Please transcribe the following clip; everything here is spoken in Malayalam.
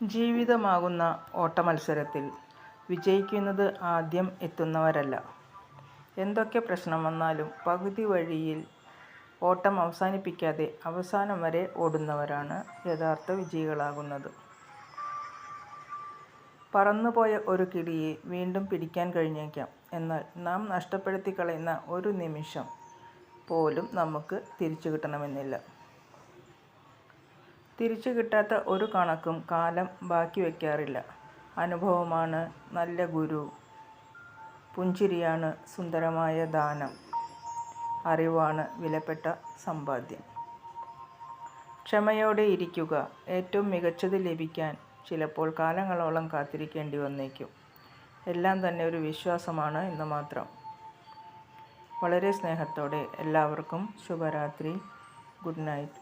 ജീവിതമാകുന്ന ഓട്ടമത്സരത്തിൽ വിജയിക്കുന്നത് ആദ്യം എത്തുന്നവരല്ല. എന്തൊക്കെ പ്രശ്നം വന്നാലും പകുതി വഴിയിൽ ഓട്ടം അവസാനിപ്പിക്കാതെ അവസാനം വരെ ഓടുന്നവരാണ് യഥാർത്ഥ വിജയികളാകുന്നത്. പറന്നുപോയ ഒരു കിളിയെ വീണ്ടും പിടിക്കാൻ കഴിഞ്ഞേക്കാം. എന്നാൽ നാം നഷ്ടപ്പെടുത്തി കളയുന്ന ഒരു നിമിഷം പോലും നമുക്ക് തിരിച്ചു കിട്ടണമെന്നില്ല. തിരിച്ചു കിട്ടാത്ത ഒരു കണക്കും കാലം ബാക്കി വയ്ക്കാറില്ല. അനുഭവമാണ് നല്ല ഗുരു. പുഞ്ചിരിയാണ് സുന്ദരമായ ദാനം. അറിവാണ് വിലപ്പെട്ട സമ്പാദ്യം. ക്ഷമയോടെ ഇരിക്കുക. ഏറ്റവും മികച്ചത് ലഭിക്കാൻ ചിലപ്പോൾ കാലങ്ങളോളം കാത്തിരിക്കേണ്ടി വന്നേക്കും. എല്ലാം തന്നെ ഒരു വിശ്വാസമാണ് എന്ന് മാത്രം. വളരെ സ്നേഹത്തോടെ എല്ലാവർക്കും ശുഭരാത്രി. Good night.